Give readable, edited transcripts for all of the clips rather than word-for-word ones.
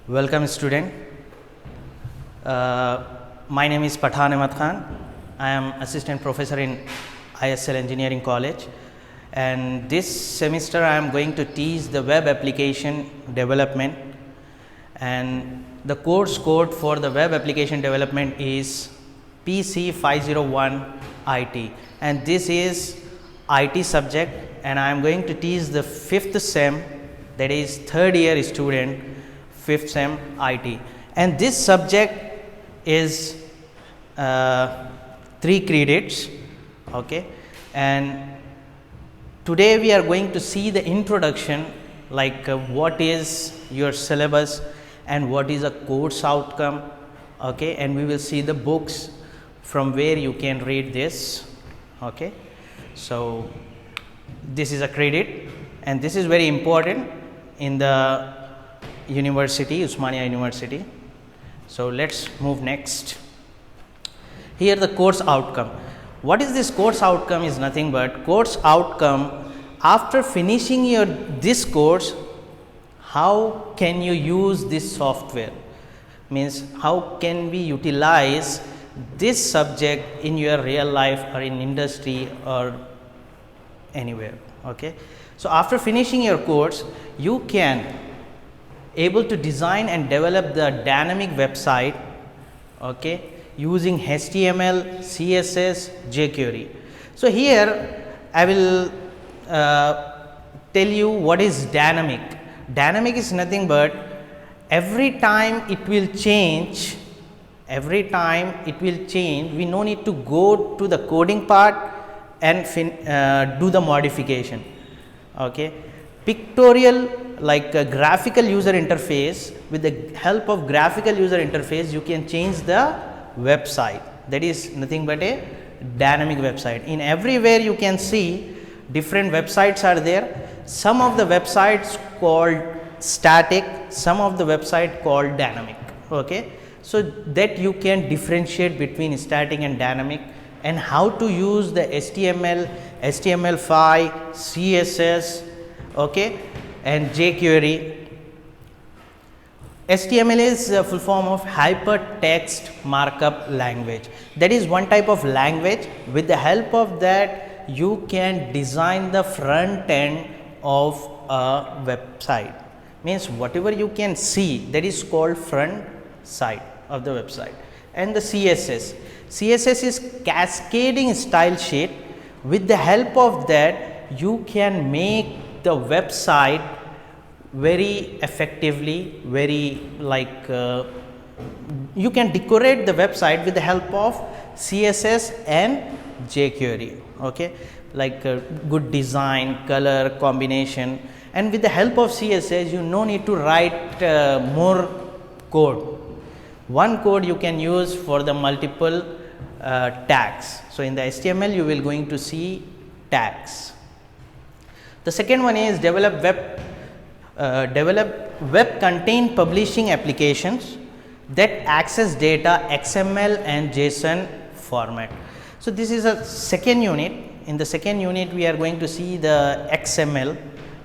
Welcome student. My name is Pathan Ahmed Khan. I am assistant professor in ISL Engineering College, and this semester I am going to teach the web application development, and the course code for the web application development is PC 501 IT, and this is IT subject, and I am going to teach the 5th sem, that is third year student, 5th sem IT, and this subject is 3 credits. Okay, and today we are going to see the introduction, like what is your syllabus and what is a course outcome. Okay, and we will see the books from where you can read this. Okay, so this is a credit, and this is very important in the university, Osmania University. So let's move next. Here the course outcome. What is this course outcome? Is nothing but course outcome after finishing your this course. How can you use this software? Means how can we utilize this subject in your real life or in industry or anywhere. Okay, so after finishing your course, you can able to design and develop the dynamic website, okay, using HTML, CSS, jQuery. So here I will tell you what is dynamic. Dynamic is nothing but every time it will change, we no need to go to the coding part and do the modification. Okay, pictorial, like a graphical user interface. With the help of graphical user interface, you can change the website. That is nothing but a dynamic website. In everywhere you can see different websites are there. Some of the websites called static, some of the website called dynamic. Okay, so that you can differentiate between static and dynamic, and how to use the HTML, HTML5, CSS, okay, and jQuery. HTML is a full form of hypertext markup language. That is one type of language. With the help of that, you can design the front end of a website. Means whatever you can see, that is called front side of the website. And the CSS. CSS is cascading style sheet. With the help of that, you can make the website very effectively, very like you can decorate the website with the help of CSS and jQuery. Okay, like good design, color combination, and with the help of CSS, you no need to write more code. One code you can use for the multiple tags. So in the HTML, you will going to see tags. The second one is develop web content publishing applications that access data XML and JSON format. So this is a second unit. In the second unit, we are going to see the XML.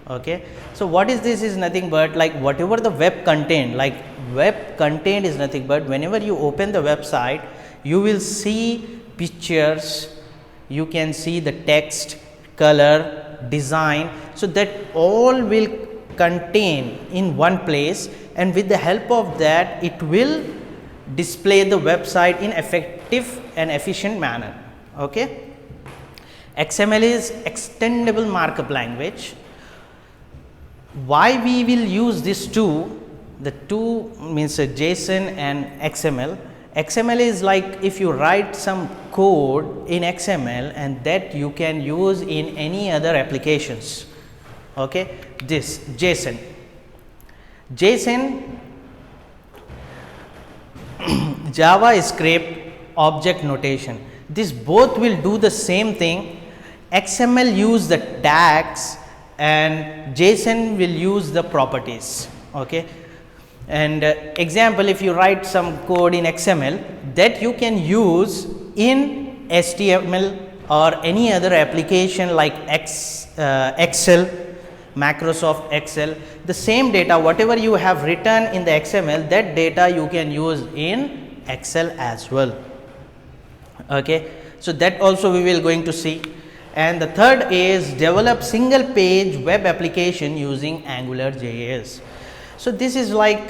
Okay, so what is this? Is nothing but like whatever the web content, like web content is nothing but whenever you open the website, you will see pictures, you can see the text, color, design. So that all will contain in one place, and with the help of that, it will display the website in effective and efficient manner. Okay, XML is extendable markup language. Why we will use these two? The two means JSON and XML. XML is like if you write some code in XML, and that you can use in any other applications. Okay, this JSON JavaScript object notation, this both will do the same thing. XML use the tags and JSON will use the properties. Okay, and example, if you write some code in XML, that you can use in HTML or any other application like Excel, Microsoft Excel, the same data whatever you have written in the XML, that data you can use in Excel as well. Okay. So, that also we will going to see. And the third is develop single page web application using AngularJS. So, this is like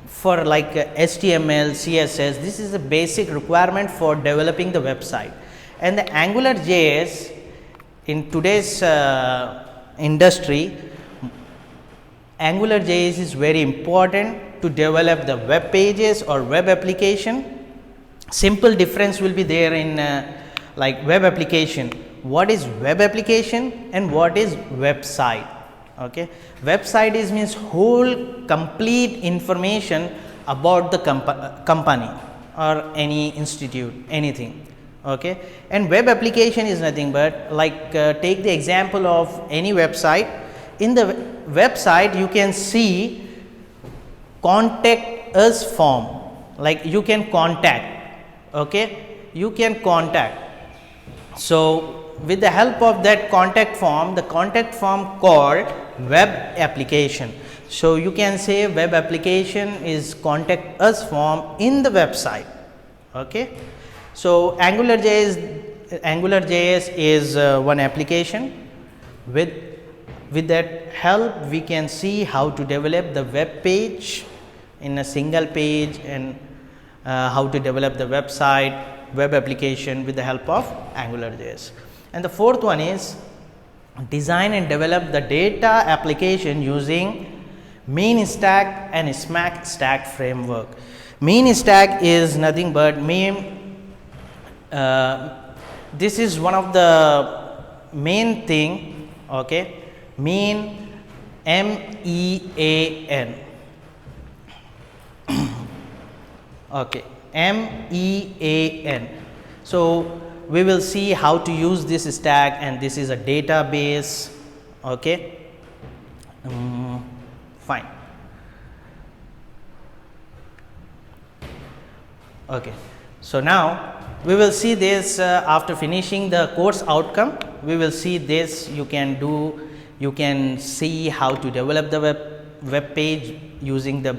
for like HTML, CSS, this is a basic requirement for developing the website. And the AngularJS in today's industry, AngularJS is very important to develop the web pages or web application. Simple difference will be there in like web application. What is web application and what is website? Okay. Website is means whole complete information about the company or any institute, anything. Okay. And web application is nothing but like take the example of any website. In the website you can see contact us form, like you can contact. Okay, you can contact. So, with the help of that contact form, the contact form called web application. So, you can say web application is contact us form in the website. Okay. So, AngularJS is one application. With that help we can see how to develop the web page in a single page, and how to develop the website, web application with the help of AngularJS. And the fourth one is design and develop the data application using MeanStack and SmackStack framework. MeanStack is nothing but this is one of the main thing. Okay, mean, MEAN. Okay, MEAN. So, we will see how to use this stack, and this is a database. Okay. Fine. Okay. So, now we will see this after finishing the course outcome. We will see this. You can see how to develop the web page using the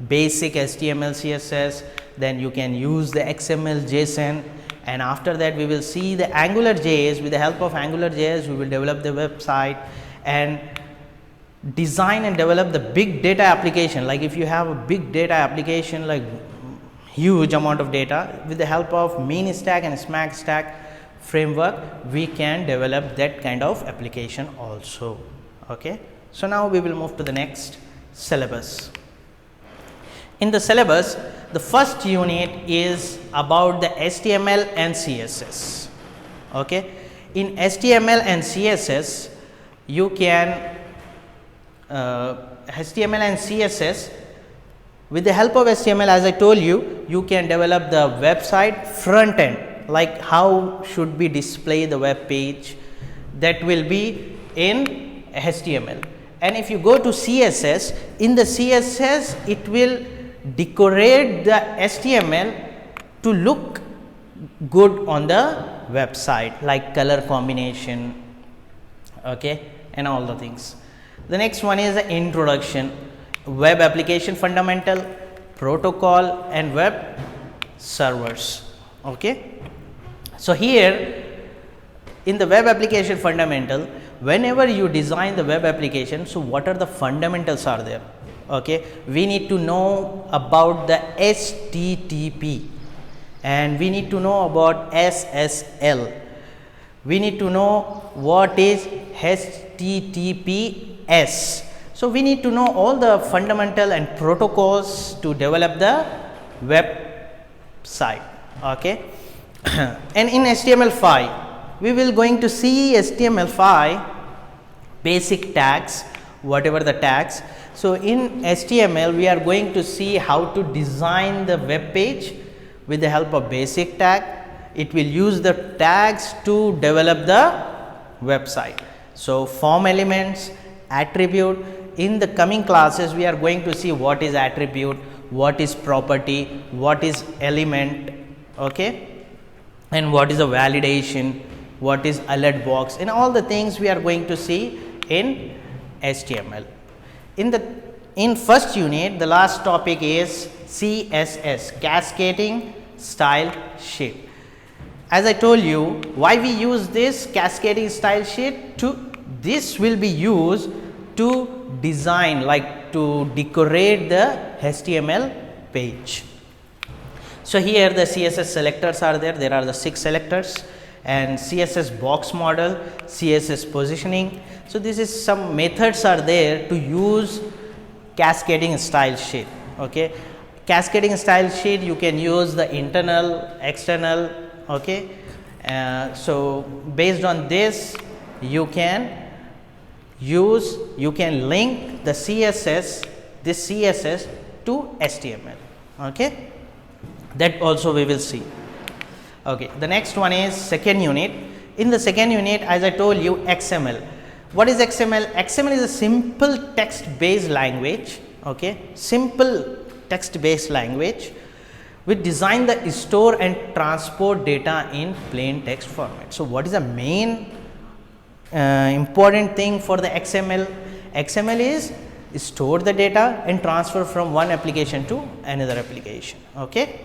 basic HTML, CSS, then you can use the XML, JSON, and after that we will see the AngularJS. With the help of AngularJS we will develop the website and design and develop the big data application. Like if you have a big data application, like huge amount of data, with the help of MeanStack and SmackStack framework we can develop that kind of application also. Okay. So, now we will move to the next syllabus. In the syllabus, the first unit is about the HTML and CSS. Okay. In HTML and CSS, you can HTML and CSS, with the help of HTML, as I told you, you can develop the website front end, like how should we display the web page, that will be in HTML. And if you go to CSS, in the CSS it will decorate the HTML to look good on the website, like color combination, okay, and all the things. The next one is the introduction, web application fundamental, protocol and web servers. Okay. So, here in the web application fundamental, whenever you design the web application, so what are the fundamentals are there? Okay, we need to know about the HTTP, and we need to know about SSL. We need to know what is HTTPS. So, we need to know all the fundamental and protocols to develop the website. Okay. And in HTML5, we will going to see HTML5 basic tags, whatever the tags. So, in HTML we are going to see how to design the web page with the help of basic tag. It will use the tags to develop the website. So, form elements, attribute. In the coming classes we are going to see what is attribute, what is property, what is element, okay, and what is a validation, what is alert box, and all the things we are going to see in HTML. In first unit, the last topic is CSS, cascading style sheet. As I told you, why we use this cascading style sheet? This will be used to design, like to decorate the HTML page. So here the CSS selectors are there. There are the 6 selectors, and CSS box model, CSS positioning. So this is some methods are there to use cascading style sheet. Okay, cascading style sheet, you can use the internal, external. Okay, so based on this, you can link the CSS, this CSS to HTML. Okay, that also we will see. Okay, the next one is second unit. In the second unit, as I told you, XML. What is XML? XML is a simple text based language. Okay, simple text based language. We design the store and transport data in plain text format. So what is the main important thing for the XML? XML is store the data and transfer from one application to another application. Okay.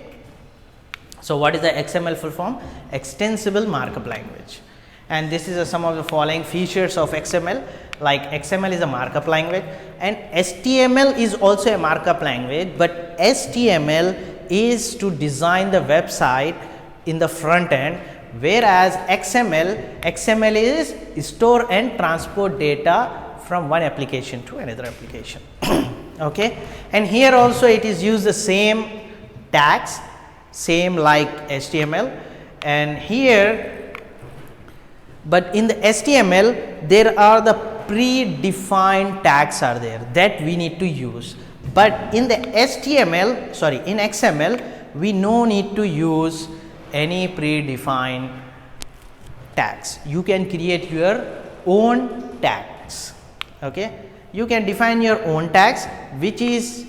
So what is the XML full form? Extensible markup language. And this is some of the following features of XML. Like XML is a markup language, and HTML is also a markup language, but HTML is to design the website in the front end, whereas XML is store and transport data from one application to another application. Okay, and here also it is used the same tags, same like HTML, and here, but in the HTML there are the predefined tags are there that we need to use, but in the in XML we no need to use any predefined tags. You can create your own tags. Okay, you can define your own tags, which is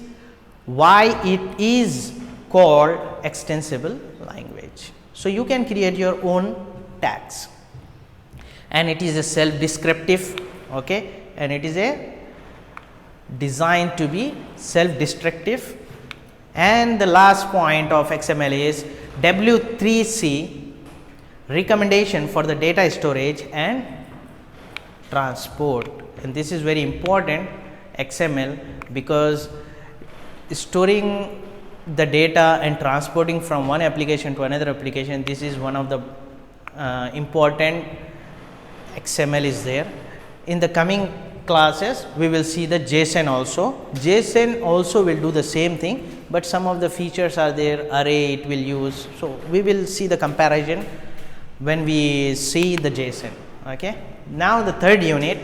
why it is called extensible language. So you can create your own tags, and it is a self descriptive. Okay, and it is a designed to be self destructive. And the last point of XML is W3C, recommendation for the data storage and transport. And this is very important XML, because storing the data and transporting from one application to another application, this is one of the important XML is there. In the coming classes we will see the JSON also. JSON also will do the same thing, but some of the features are there, array it will use. So we will see the comparison when we see the JSON. Okay. Now the third unit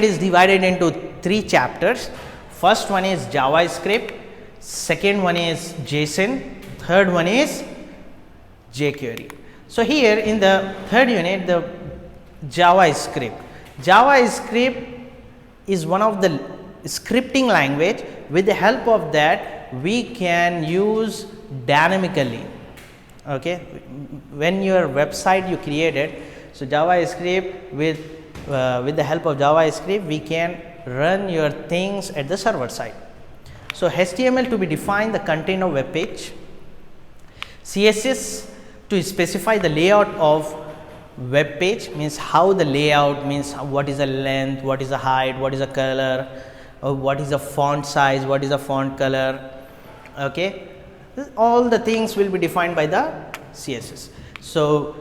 is divided into 3 chapters. First one is JavaScript, second one is JSON, third one is jQuery. So here in the third unit, the JavaScript is one of the scripting language. With the help of that we can use dynamically. Okay, when your website you created, so JavaScript, with the help of JavaScript we can run your things at the server side. So HTML to be define the content of web page, CSS to specify the layout of web page, means how the layout means what is the length, what is the height, what is the color, what is the font size, what is the font color. Okay, all the things will be defined by the CSS. So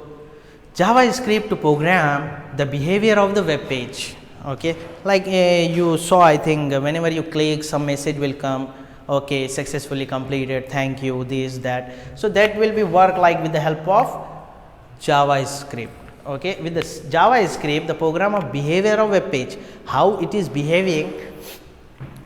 JavaScript to program the behavior of the web page. Okay, like you saw, I think whenever you click, some message will come, okay, successfully completed, thank you, this, that. So that will be work like with the help of JavaScript. Okay, with this JavaScript, the program of behavior of web page, how it is behaving,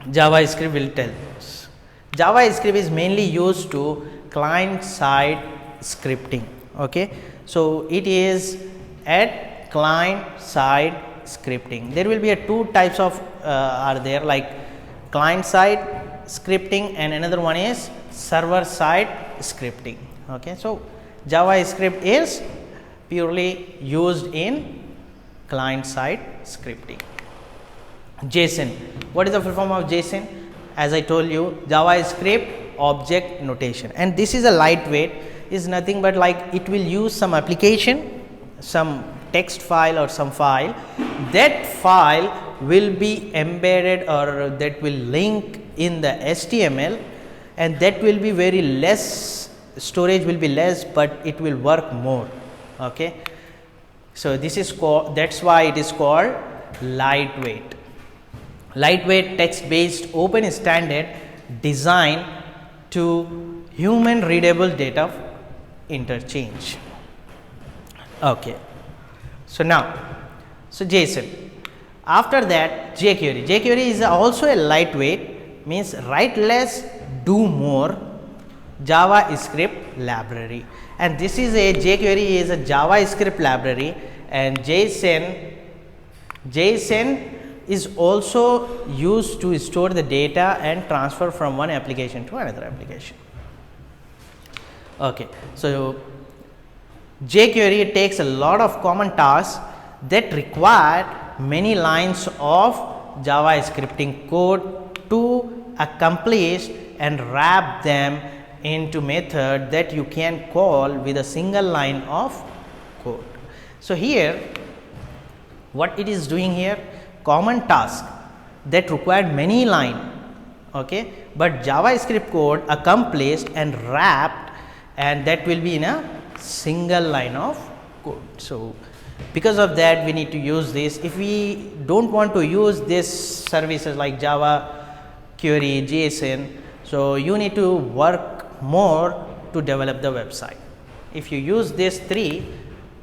JavaScript will tell us. JavaScript is mainly used to client side scripting. Okay, so it is at client side scripting. There will be 2 types of are there, like client side scripting and another one is server side scripting. Okay, so JavaScript is purely used in client side scripting. JSON, what is the full form of JSON? As I told you, JavaScript object notation, and this is a lightweight, is nothing but like it will use some application, some text file or some file. That file will be embedded or that will link in the HTML, and that will be very less, storage will be less, but it will work more. Okay. So this is called, that's why it is called lightweight. Lightweight text based open standard designed to human readable data interchange. Okay. So now, so JSON. After that, jQuery. jQuery is also a lightweight, means write less, do more JavaScript library, and this is a jQuery is a JavaScript library, and JSON is also used to store the data and transfer from one application to another application. Okay. So jQuery takes a lot of common tasks that require many lines of JavaScripting code to accomplish and wrap them into method that you can call with a single line of code. So here what it is doing here, common task that required many line, okay, but JavaScript code accomplished and wrapped, and that will be in a single line of code. So because of that we need to use this. If we don't want to use this services like Java query, JSON, so you need to work more to develop the website. If you use these three,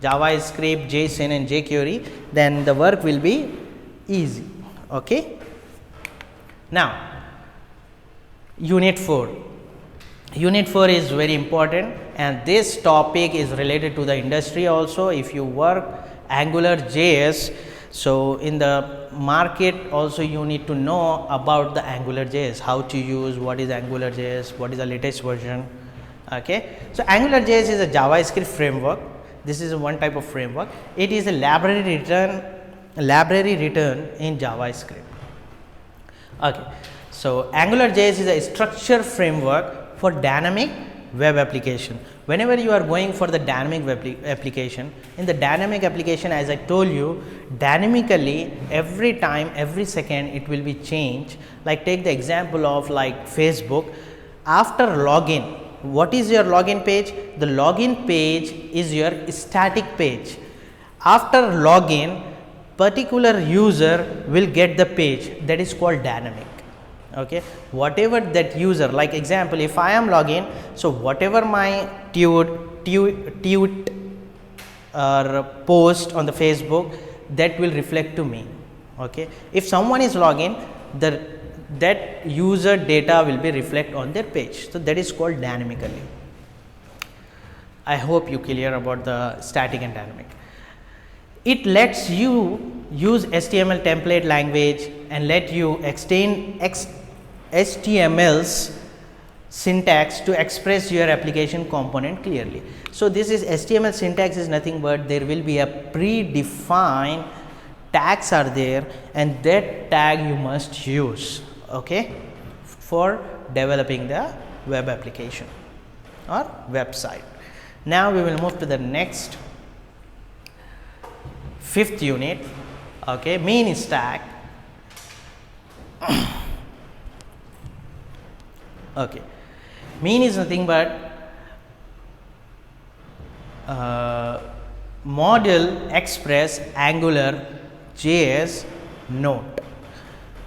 JavaScript, JSON and jQuery, then the work will be easy. Okay. Now unit 4. Unit 4 is very important, and this topic is related to the industry also. If you work Angular JS, so in the market also you need to know about the Angular JS, how to use, what is Angular JS, what is the latest version. Okay. So Angular JS is a JavaScript framework. This is one type of framework. It is a library written in JavaScript. Okay. So Angular JS is a structured framework for dynamic web application. Whenever you are going for the dynamic web application, in the dynamic application, as I told you, dynamically every time, every second it will be changed. Like take the example of like Facebook. After login, what is your login page? The login page is your static page. After login, particular user will get the page that is called dynamic. Okay. Whatever that user, like example, if I am login, so whatever my tweet or post on the Facebook, that will reflect to me. Okay. If someone is login, that user data will be reflect on their page. So that is called dynamically. I hope you clear about the static and dynamic. It lets you use HTML template language and let you extend HTML's syntax to express your application component clearly. So this is HTML syntax is nothing but there will be a predefined tags are there, and that tag you must use, okay, for developing the web application or website. Now we will move to the next 5th unit, okay, main stack. Okay, main is nothing but Model, Express, Angular, JS, Node.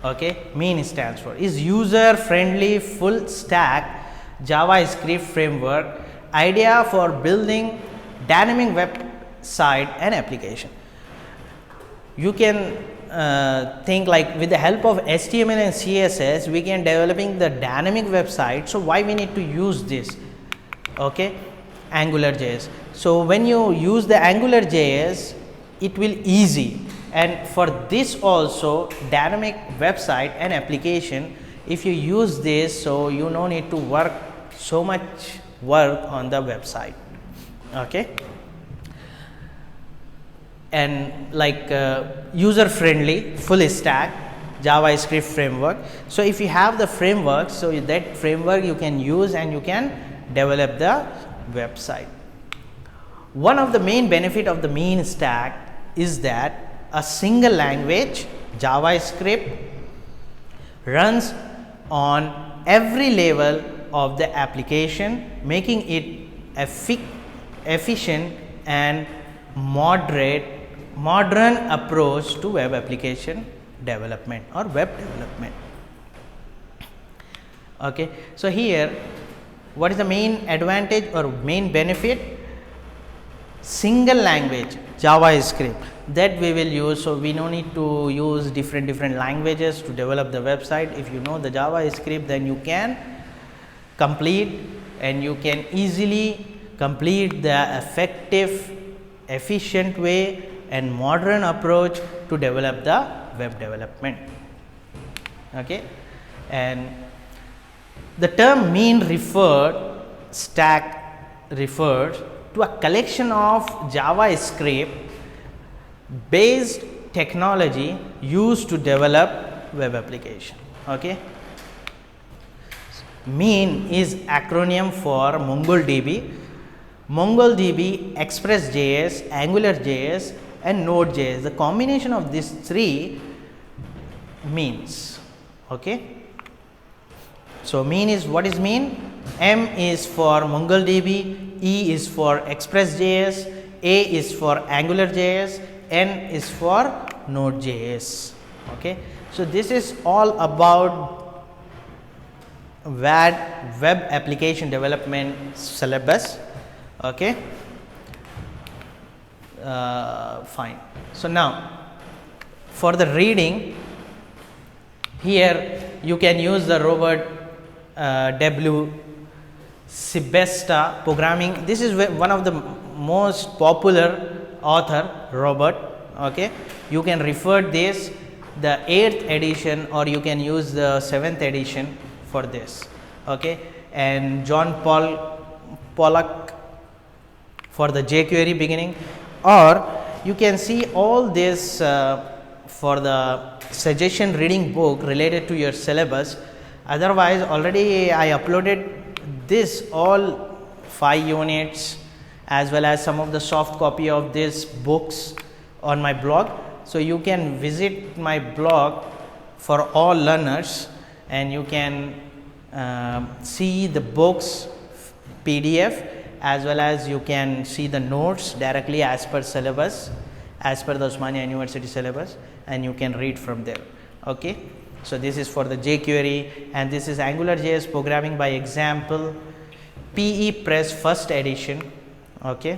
Okay, main stands for is user friendly full stack JavaScript framework idea for building dynamic website and application. You can think like with the help of HTML and CSS we can developing the dynamic website. So why we need to use this, okay, Angular JS. So when you use the Angular JS, it will easy, and for this also dynamic website and application, if you use this, so you no need to work so much work on the website. Okay. and like user friendly full stack JavaScript framework. So if you have the framework, so that framework you can use and you can develop the website. One of the main benefit of the mean stack is that a single language JavaScript runs on every level of the application, making it efficient and modern approach to web application development or web development. Okay, so here what is the main advantage or main benefit? Single language JavaScript that we will use. So we no need to use different languages to develop the website. If you know the JavaScript, then you can complete and you can easily complete the effective, efficient way and modern approach to develop the web development. Okay, and the term mean stack refers to a collection of JavaScript based technology used to develop web application. Okay, mean is acronym for MongoDB, Express.js, AngularJS and Node.js. The combination of these three means. Okay, so mean is, what is mean? M is for MongoDB, E is for Express.js, A is for AngularJS, N is for Node.js. Okay, so this is all about web application development syllabus. Okay, fine. So now for the reading, here you can use the Robert W. Sebesta programming. This is one of the most popular author, Robert. Okay, you can refer this the 8th edition or you can use the 7th edition for this. Okay, and John Pollock for the jQuery beginning, or you can see all this for the suggestion reading book related to your syllabus. Otherwise, already I uploaded this all 5 units as well as some of the soft copy of these books on my blog. So you can visit my blog for all learners and you can see the books PDF as well as you can see the notes directly as per syllabus, as per the Osmania University syllabus, and you can read from there. Okay, so this is for the jQuery and this is AngularJS programming by example, PE Press 1st edition. Okay,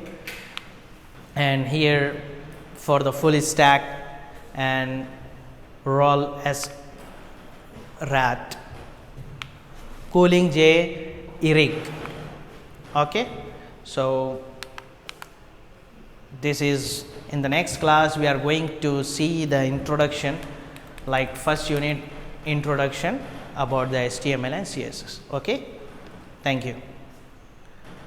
and here for the full stack and Roll S Rat, Cooling J Eric. Okay, so this is in the next class we are going to see the introduction, like first unit introduction about the HTML and CSS. Okay, thank you.